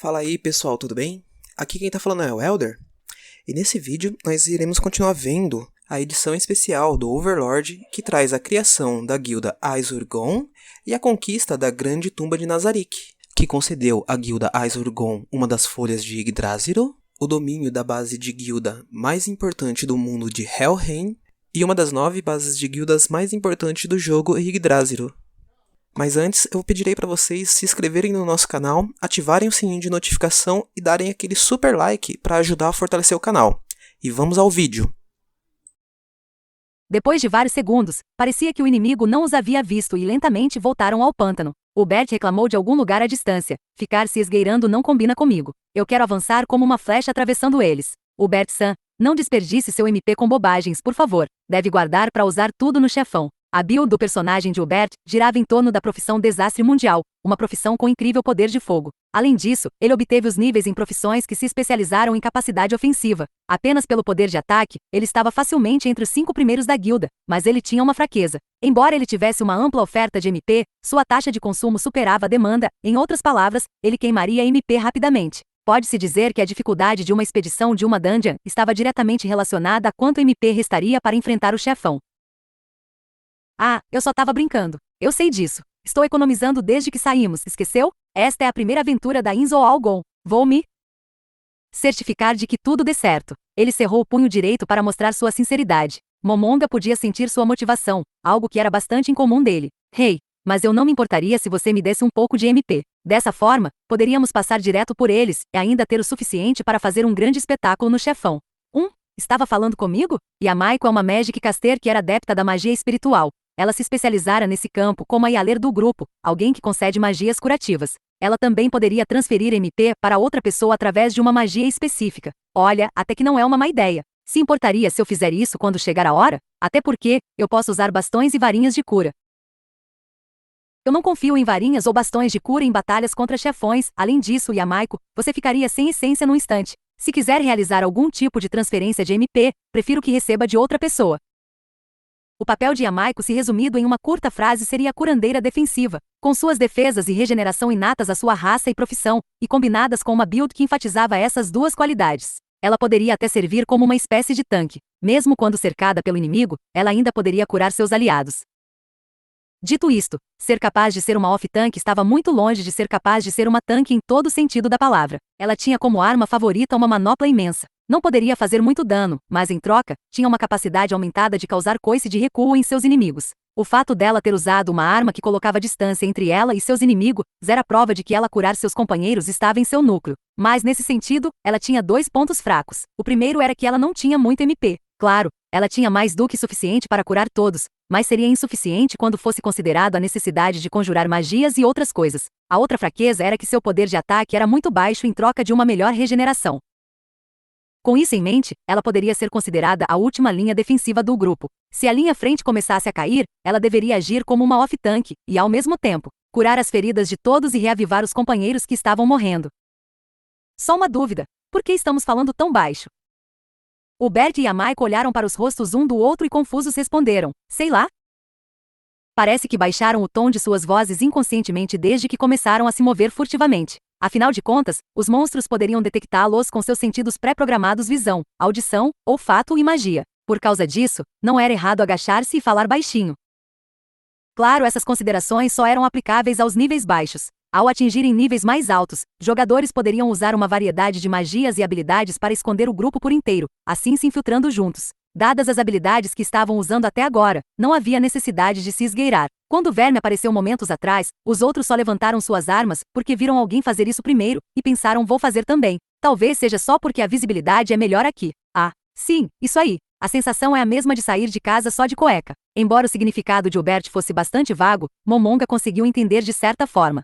Fala aí pessoal, tudo bem? Aqui quem tá falando é o Elder, e nesse vídeo nós iremos continuar vendo a edição especial do Overlord que traz a criação da guilda Aisurgon e a conquista da Grande Tumba de Nazarick, que concedeu à guilda Aisurgon uma das folhas de Yggdrasil, o domínio da base de guilda mais importante do mundo de Helheim e uma das 9 bases de guildas mais importantes do jogo Yggdrasil. Mas antes, eu pedirei para vocês se inscreverem no nosso canal, ativarem o sininho de notificação e darem aquele super like para ajudar a fortalecer o canal. E vamos ao vídeo. Depois de vários segundos, parecia que o inimigo não os havia visto e lentamente voltaram ao pântano. O Bert reclamou de algum lugar à distância. Ficar se esgueirando não combina comigo. Eu quero avançar como uma flecha atravessando eles. O Bert-san, não desperdice seu MP com bobagens, por favor. Deve guardar para usar tudo no chefão. A build do personagem de Hubert girava em torno da profissão Desastre Mundial, uma profissão com incrível poder de fogo. Além disso, ele obteve os níveis em profissões que se especializaram em capacidade ofensiva. Apenas pelo poder de ataque, ele estava facilmente entre os 5 primeiros da guilda, mas ele tinha uma fraqueza. Embora ele tivesse uma ampla oferta de MP, sua taxa de consumo superava a demanda, em outras palavras, ele queimaria MP rapidamente. Pode-se dizer que a dificuldade de uma expedição de uma dungeon estava diretamente relacionada a quanto MP restaria para enfrentar o chefão. Ah, eu só tava brincando. Eu sei disso. Estou economizando desde que saímos, esqueceu? Esta é a primeira aventura da Inzo Algon. Vou me certificar de que tudo dê certo. Ele cerrou o punho direito para mostrar sua sinceridade. Momonga podia sentir sua motivação, algo que era bastante incomum dele. Hey, mas eu não me importaria se você me desse um pouco de MP. Dessa forma, poderíamos passar direto por eles e ainda ter o suficiente para fazer um grande espetáculo no chefão. Estava falando comigo? Yamaiko é uma Magic Caster que era adepta da magia espiritual. Ela se especializara nesse campo como a Yaler do grupo, alguém que concede magias curativas. Ela também poderia transferir MP para outra pessoa através de uma magia específica. Olha, até que não é uma má ideia. Se importaria se eu fizer isso quando chegar a hora? Até porque, eu posso usar bastões e varinhas de cura. Eu não confio em varinhas ou bastões de cura em batalhas contra chefões. Além disso, Yamaiko, você ficaria sem essência num instante. Se quiser realizar algum tipo de transferência de MP, prefiro que receba de outra pessoa. O papel de Yamaiko, se resumido em uma curta frase, seria curandeira defensiva, com suas defesas e regeneração inatas à sua raça e profissão, e combinadas com uma build que enfatizava essas duas qualidades. Ela poderia até servir como uma espécie de tanque. Mesmo quando cercada pelo inimigo, ela ainda poderia curar seus aliados. Dito isto, ser capaz de ser uma off-tank estava muito longe de ser capaz de ser uma tanque em todo o sentido da palavra. Ela tinha como arma favorita uma manopla imensa. Não poderia fazer muito dano, mas em troca, tinha uma capacidade aumentada de causar coice de recuo em seus inimigos. O fato dela ter usado uma arma que colocava distância entre ela e seus inimigos era prova de que ela curar seus companheiros estava em seu núcleo. Mas nesse sentido, ela tinha 2 pontos fracos. O primeiro era que ela não tinha muito MP. Claro, ela tinha mais do que suficiente para curar todos, mas seria insuficiente quando fosse considerado a necessidade de conjurar magias e outras coisas. A outra fraqueza era que seu poder de ataque era muito baixo em troca de uma melhor regeneração. Com isso em mente, ela poderia ser considerada a última linha defensiva do grupo. Se a linha frente começasse a cair, ela deveria agir como uma off-tank e, ao mesmo tempo, curar as feridas de todos e reavivar os companheiros que estavam morrendo. Só uma dúvida: por que estamos falando tão baixo? O Bert e Yamaiko olharam para os rostos um do outro e confusos responderam: sei lá. Parece que baixaram o tom de suas vozes inconscientemente desde que começaram a se mover furtivamente. Afinal de contas, os monstros poderiam detectá-los com seus sentidos pré-programados: visão, audição, olfato e magia. Por causa disso, não era errado agachar-se e falar baixinho. Claro, essas considerações só eram aplicáveis aos níveis baixos. Ao atingirem níveis mais altos, jogadores poderiam usar uma variedade de magias e habilidades para esconder o grupo por inteiro, assim se infiltrando juntos. Dadas as habilidades que estavam usando até agora, não havia necessidade de se esgueirar. Quando o verme apareceu momentos atrás, os outros só levantaram suas armas porque viram alguém fazer isso primeiro e pensaram: vou fazer também. Talvez seja só porque a visibilidade é melhor aqui. Ah, sim, isso aí. A sensação é a mesma de sair de casa só de cueca. Embora o significado de Hubert fosse bastante vago, Momonga conseguiu entender de certa forma.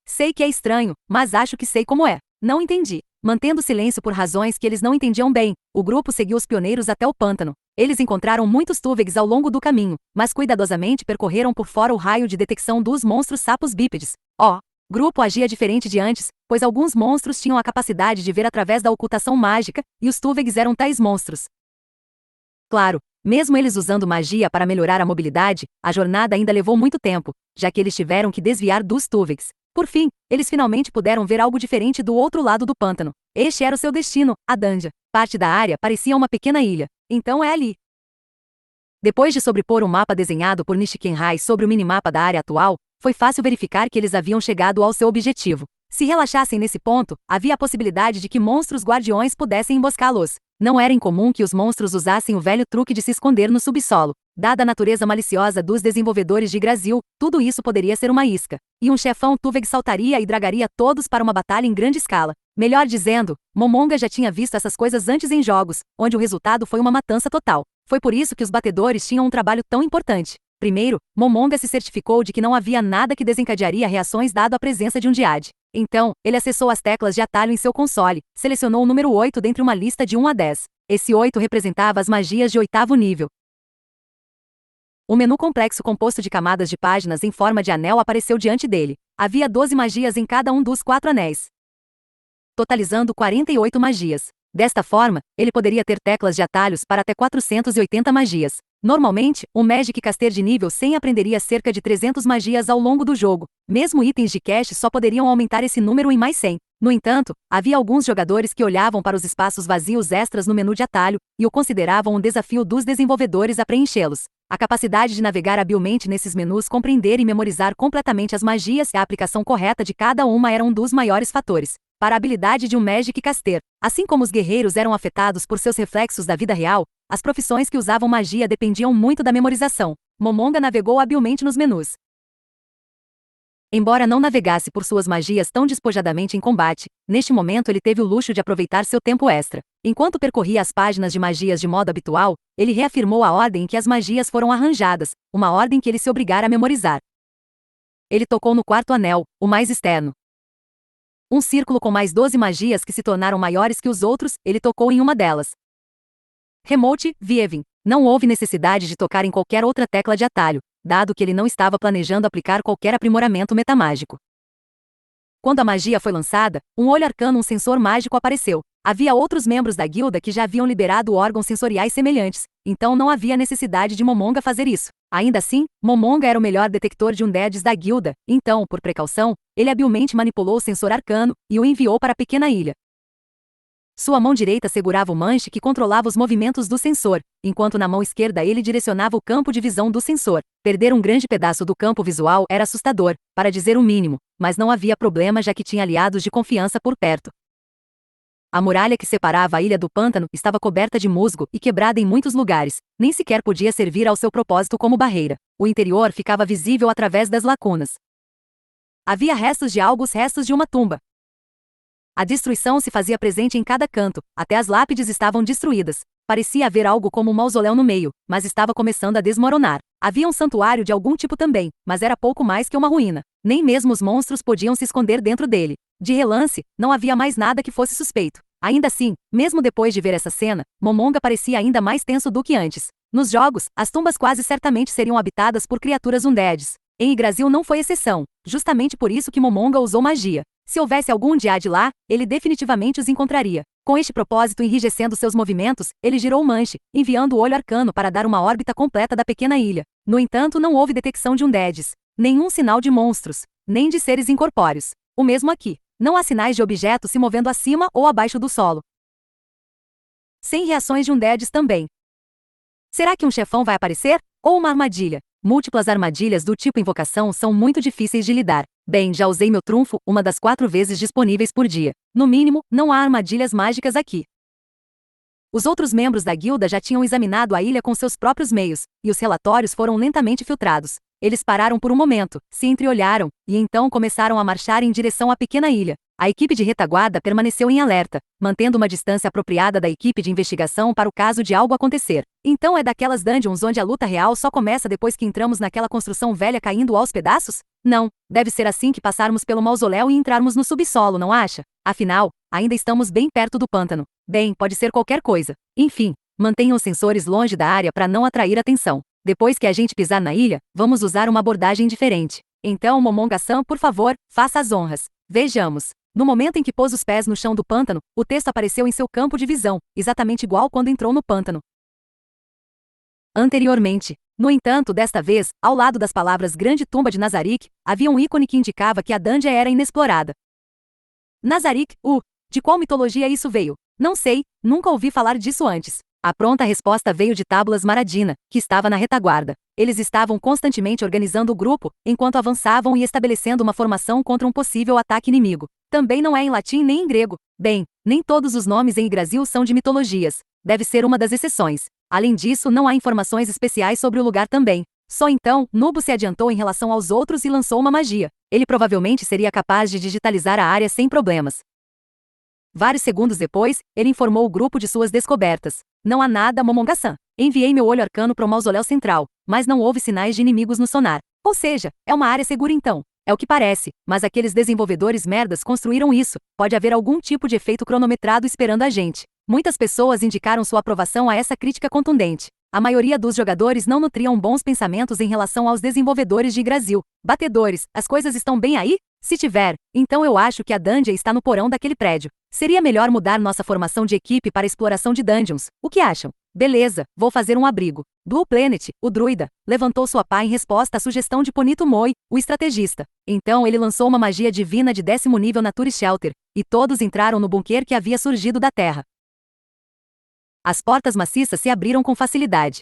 Sei que é estranho, mas acho que sei como é. Não entendi. Mantendo silêncio por razões que eles não entendiam bem, o grupo seguiu os pioneiros até o pântano. Eles encontraram muitos Tuvegs ao longo do caminho, mas cuidadosamente percorreram por fora o raio de detecção dos monstros sapos bípedes. O grupo agia diferente de antes, pois alguns monstros tinham a capacidade de ver através da ocultação mágica, e os Tuvegs eram tais monstros. Claro, mesmo eles usando magia para melhorar a mobilidade, a jornada ainda levou muito tempo, já que eles tiveram que desviar dos Tuvegs. Por fim, eles finalmente puderam ver algo diferente do outro lado do pântano. Este era o seu destino, a Dungeon. Parte da área parecia uma pequena ilha. Então é ali. Depois de sobrepor o mapa desenhado por Nishikenhai sobre o minimapa da área atual, foi fácil verificar que eles haviam chegado ao seu objetivo. Se relaxassem nesse ponto, havia a possibilidade de que monstros guardiões pudessem emboscá-los. Não era incomum que os monstros usassem o velho truque de se esconder no subsolo. Dada a natureza maliciosa dos desenvolvedores de Yggdrasil, tudo isso poderia ser uma isca. E um chefão Tuveg saltaria e dragaria todos para uma batalha em grande escala. Melhor dizendo, Momonga já tinha visto essas coisas antes em jogos, onde o resultado foi uma matança total. Foi por isso que os batedores tinham um trabalho tão importante. Primeiro, Momonga se certificou de que não havia nada que desencadearia reações dado a presença de um Dyad. Então, ele acessou as teclas de atalho em seu console, selecionou o número 8 dentre uma lista de 1 a 10. Esse 8 representava as magias de 8º nível. Um menu complexo composto de camadas de páginas em forma de anel apareceu diante dele. Havia 12 magias em cada um dos 4 anéis, totalizando 48 magias. Desta forma, ele poderia ter teclas de atalhos para até 480 magias. Normalmente, um Magic Caster de nível 100 aprenderia cerca de 300 magias ao longo do jogo. Mesmo itens de cache só poderiam aumentar esse número em mais 100. No entanto, havia alguns jogadores que olhavam para os espaços vazios extras no menu de atalho e o consideravam um desafio dos desenvolvedores a preenchê-los. A capacidade de navegar habilmente nesses menus, compreender e memorizar completamente as magias e a aplicação correta de cada uma era um dos maiores fatores para a habilidade de um Magic Caster. Assim como os guerreiros eram afetados por seus reflexos da vida real, as profissões que usavam magia dependiam muito da memorização. Momonga navegou habilmente nos menus. Embora não navegasse por suas magias tão despojadamente em combate, neste momento ele teve o luxo de aproveitar seu tempo extra. Enquanto percorria as páginas de magias de modo habitual, ele reafirmou a ordem em que as magias foram arranjadas, uma ordem que ele se obrigara a memorizar. Ele tocou no 4º anel, o mais externo. Um círculo com mais 12 magias que se tornaram maiores que os outros, ele tocou em uma delas. Remote Viewing. Não houve necessidade de tocar em qualquer outra tecla de atalho, dado que ele não estava planejando aplicar qualquer aprimoramento metamágico. Quando a magia foi lançada, um olho arcano, um sensor mágico apareceu. Havia outros membros da guilda que já haviam liberado órgãos sensoriais semelhantes, então não havia necessidade de Momonga fazer isso. Ainda assim, Momonga era o melhor detector de undeads da guilda, então, por precaução, ele habilmente manipulou o sensor arcano e o enviou para a pequena ilha. Sua mão direita segurava o manche que controlava os movimentos do sensor, enquanto na mão esquerda ele direcionava o campo de visão do sensor. Perder um grande pedaço do campo visual era assustador, para dizer o mínimo, mas não havia problema já que tinha aliados de confiança por perto. A muralha que separava a ilha do pântano estava coberta de musgo e quebrada em muitos lugares, nem sequer podia servir ao seu propósito como barreira. O interior ficava visível através das lacunas. Havia restos de algo, os restos de uma tumba. A destruição se fazia presente em cada canto, até as lápides estavam destruídas. Parecia haver algo como um mausoléu no meio, mas estava começando a desmoronar. Havia um santuário de algum tipo também, mas era pouco mais que uma ruína. Nem mesmo os monstros podiam se esconder dentro dele. De relance, não havia mais nada que fosse suspeito. Ainda assim, mesmo depois de ver essa cena, Momonga parecia ainda mais tenso do que antes. Nos jogos, as tumbas quase certamente seriam habitadas por criaturas undeads. Em Yggdrasil não foi exceção, justamente por isso que Momonga usou magia. Se houvesse algum Dyad lá, ele definitivamente os encontraria. Com este propósito enrijecendo seus movimentos, ele girou o manche, enviando o olho arcano para dar uma órbita completa da pequena ilha. No entanto, não houve detecção de undeads, nenhum sinal de monstros, nem de seres incorpóreos. O mesmo aqui. Não há sinais de objetos se movendo acima ou abaixo do solo. Sem reações de undeads também. Será que um chefão vai aparecer? Ou uma armadilha? Múltiplas armadilhas do tipo invocação são muito difíceis de lidar. Bem, já usei meu trunfo uma das 4 vezes disponíveis por dia. No mínimo, não há armadilhas mágicas aqui. Os outros membros da guilda já tinham examinado a ilha com seus próprios meios, e os relatórios foram lentamente filtrados. Eles pararam por um momento, se entreolharam, e então começaram a marchar em direção à pequena ilha. A equipe de retaguarda permaneceu em alerta, mantendo uma distância apropriada da equipe de investigação para o caso de algo acontecer. Então é daquelas dungeons onde a luta real só começa depois que entramos naquela construção velha caindo aos pedaços? Não, deve ser assim que passarmos pelo mausoléu e entrarmos no subsolo, não acha? Afinal, ainda estamos bem perto do pântano. Bem, pode ser qualquer coisa. Enfim, mantenham os sensores longe da área para não atrair atenção. Depois que a gente pisar na ilha, vamos usar uma abordagem diferente. Então, Momonga-san, por favor, faça as honras. Vejamos. No momento em que pôs os pés no chão do pântano, o texto apareceu em seu campo de visão, exatamente igual quando entrou no pântano. Anteriormente, No entanto, desta vez, ao lado das palavras Grande Tumba de Nazarick, havia um ícone que indicava que a dungeon era inexplorada. Nazarick, de qual mitologia isso veio? Não sei, nunca ouvi falar disso antes. A pronta resposta veio de Tábulas Maradina, que estava na retaguarda. Eles estavam constantemente organizando o grupo, enquanto avançavam e estabelecendo uma formação contra um possível ataque inimigo. Também não é em latim nem em grego. Bem, nem todos os nomes em Yggdrasil são de mitologias. Deve ser uma das exceções. Além disso, não há informações especiais sobre o lugar também. Só então, Nubo se adiantou em relação aos outros e lançou uma magia. Ele provavelmente seria capaz de digitalizar a área sem problemas. Vários segundos depois, ele informou o grupo de suas descobertas. Não há nada, Momonga-san. Enviei meu olho arcano para o mausoléu central, mas não houve sinais de inimigos no sonar. Ou seja, é uma área segura então. É o que parece, mas aqueles desenvolvedores merdas construíram isso. Pode haver algum tipo de efeito cronometrado esperando a gente. Muitas pessoas indicaram sua aprovação a essa crítica contundente. A maioria dos jogadores não nutriam bons pensamentos em relação aos desenvolvedores de Yggdrasil. Batedores, as coisas estão bem aí? Se tiver, então eu acho que a dungeon está no porão daquele prédio. Seria melhor mudar nossa formação de equipe para exploração de dungeons. O que acham? Beleza, vou fazer um abrigo. Dual Planet, o druida, levantou sua pá em resposta à sugestão de Ponito Moi, o estrategista. Então ele lançou uma magia divina de 10º nível Nature Shelter, e todos entraram no bunker que havia surgido da terra. As portas maciças se abriram com facilidade.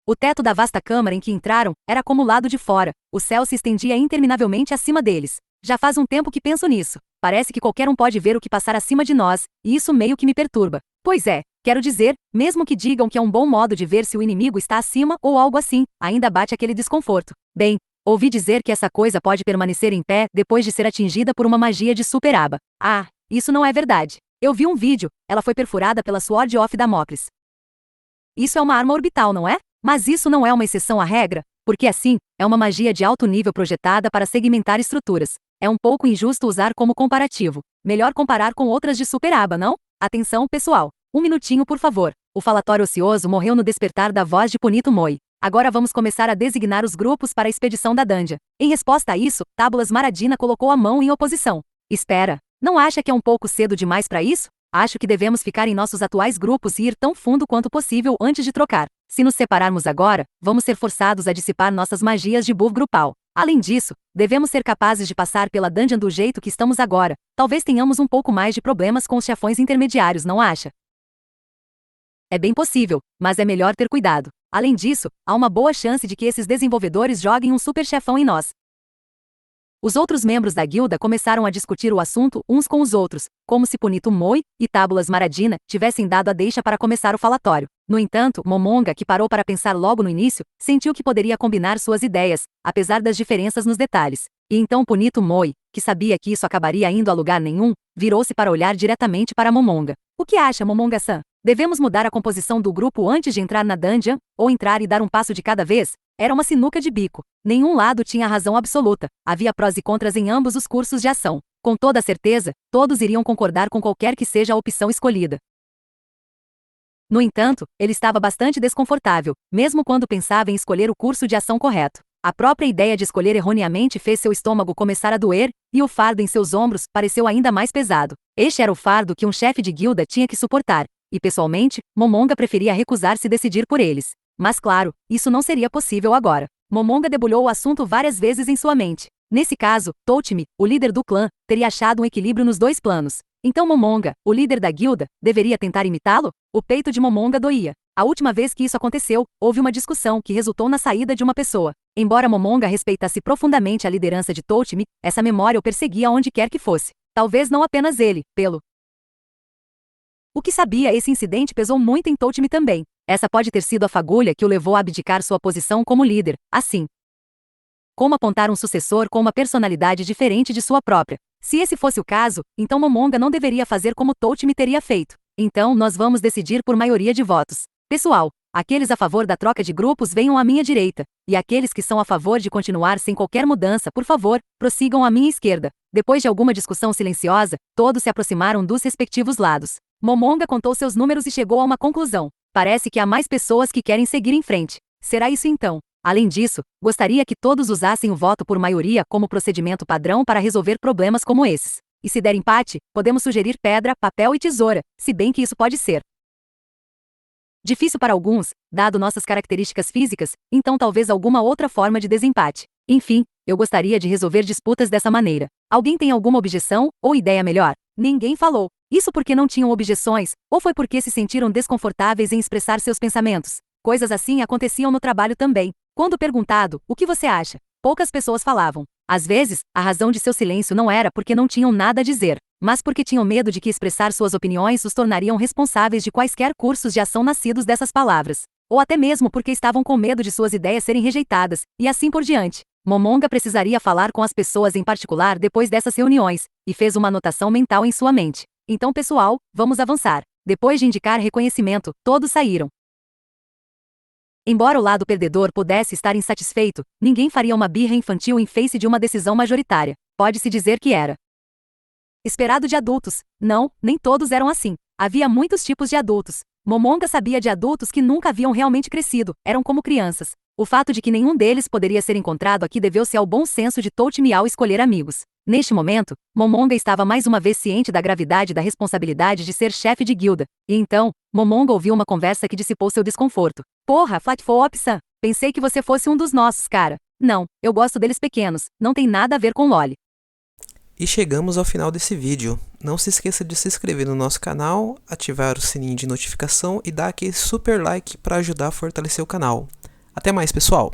O teto da vasta câmara em que entraram era como o lado de fora. O céu se estendia interminavelmente acima deles. Já faz um tempo que penso nisso. Parece que qualquer um pode ver o que passar acima de nós, e isso meio que me perturba. Pois é, quero dizer, mesmo que digam que é um bom modo de ver se o inimigo está acima ou algo assim, ainda bate aquele desconforto. Bem, ouvi dizer que essa coisa pode permanecer em pé depois de ser atingida por uma magia de Super-Aba. Ah, isso não é verdade. Eu vi um vídeo, ela foi perfurada pela Sword of Damocles. Isso é uma arma orbital, não é? Mas isso não é uma exceção à regra, porque assim, é uma magia de alto nível projetada para segmentar estruturas. É um pouco injusto usar como comparativo. Melhor comparar com outras de Super-Aba, não? Atenção, pessoal. Um minutinho, por favor. O falatório ocioso morreu no despertar da voz de Ponito Moi. Agora vamos começar a designar os grupos para a expedição da dungeon. Em resposta a isso, Tábulas Maradina colocou a mão em oposição. Espera, não acha que é um pouco cedo demais para isso? Acho que devemos ficar em nossos atuais grupos e ir tão fundo quanto possível antes de trocar. Se nos separarmos agora, vamos ser forçados a dissipar nossas magias de buff grupal. Além disso, devemos ser capazes de passar pela dungeon do jeito que estamos agora. Talvez tenhamos um pouco mais de problemas com os chefões intermediários, não acha? É bem possível, mas é melhor ter cuidado. Além disso, há uma boa chance de que esses desenvolvedores joguem um super chefão em nós. Os outros membros da guilda começaram a discutir o assunto uns com os outros, como se Ponito Moi e Tábulas Maradina tivessem dado a deixa para começar o falatório. No entanto, Momonga, que parou para pensar logo no início, sentiu que poderia combinar suas ideias, apesar das diferenças nos detalhes. E então Ponito Moi, que sabia que isso acabaria indo a lugar nenhum, virou-se para olhar diretamente para Momonga. O que acha, Momonga-san? Devemos mudar a composição do grupo antes de entrar na dungeon, ou entrar e dar um passo de cada vez? Era uma sinuca de bico. Nenhum lado tinha razão absoluta. Havia prós e contras em ambos os cursos de ação. Com toda certeza, todos iriam concordar com qualquer que seja a opção escolhida. No entanto, ele estava bastante desconfortável, mesmo quando pensava em escolher o curso de ação correto. A própria ideia de escolher erroneamente fez seu estômago começar a doer, e o fardo em seus ombros pareceu ainda mais pesado. Este era o fardo que um chefe de guilda tinha que suportar, e pessoalmente, Momonga preferia recusar-se a decidir por eles. Mas claro, isso não seria possível agora. Momonga debulhou o assunto várias vezes em sua mente. Nesse caso, Toutimi, o líder do clã, teria achado um equilíbrio nos dois planos. Então Momonga, o líder da guilda, deveria tentar imitá-lo? O peito de Momonga doía. A última vez que isso aconteceu, houve uma discussão que resultou na saída de uma pessoa. Embora Momonga respeitasse profundamente a liderança de Toutimi, essa memória o perseguia onde quer que fosse. Talvez não apenas ele, pelo o que sabia, esse incidente pesou muito em Toutimi também. Essa pode ter sido a fagulha que o levou a abdicar sua posição como líder, assim como apontar um sucessor com uma personalidade diferente de sua própria. Se esse fosse o caso, então Momonga não deveria fazer como Toutimi teria feito. Então nós vamos decidir por maioria de votos. Pessoal, aqueles a favor da troca de grupos venham à minha direita, e aqueles que são a favor de continuar sem qualquer mudança, por favor, prossigam à minha esquerda. Depois de alguma discussão silenciosa, todos se aproximaram dos respectivos lados. Momonga contou seus números e chegou a uma conclusão. Parece que há mais pessoas que querem seguir em frente. Será isso então? Além disso, gostaria que todos usassem o voto por maioria como procedimento padrão para resolver problemas como esses. E se der empate, podemos sugerir pedra, papel e tesoura, se bem que isso pode ser Difícil para alguns, dado nossas características físicas, então talvez alguma outra forma de desempate. Enfim, eu gostaria de resolver disputas dessa maneira. Alguém tem alguma objeção ou ideia melhor? Ninguém falou. Isso porque não tinham objeções, ou foi porque se sentiram desconfortáveis em expressar seus pensamentos? Coisas assim aconteciam no trabalho também. Quando perguntado, o que você acha? Poucas pessoas falavam. Às vezes, a razão de seu silêncio não era porque não tinham nada a dizer, mas porque tinham medo de que expressar suas opiniões os tornariam responsáveis de quaisquer cursos de ação nascidos dessas palavras. Ou até mesmo porque estavam com medo de suas ideias serem rejeitadas, e assim por diante. Momonga precisaria falar com as pessoas em particular depois dessas reuniões, e fez uma anotação mental em sua mente. Então, pessoal, vamos avançar. Depois de indicar reconhecimento, todos saíram. Embora o lado perdedor pudesse estar insatisfeito, ninguém faria uma birra infantil em face de uma decisão majoritária. Pode-se dizer que era esperado de adultos. Não, nem todos eram assim. Havia muitos tipos de adultos. Momonga sabia de adultos que nunca haviam realmente crescido, eram como crianças. O fato de que nenhum deles poderia ser encontrado aqui deveu-se ao bom senso de Touchimi ao escolher amigos. Neste momento, Momonga estava mais uma vez ciente da gravidade da responsabilidade de ser chefe de guilda, e então, Momonga ouviu uma conversa que dissipou seu desconforto. Porra, Flatfoop-san, pensei que você fosse um dos nossos, cara. Não, eu gosto deles pequenos, não tem nada a ver com Loli. E chegamos ao final desse vídeo. Não se esqueça de se inscrever no nosso canal, ativar o sininho de notificação e dar aquele super like para ajudar a fortalecer o canal. Até mais, pessoal!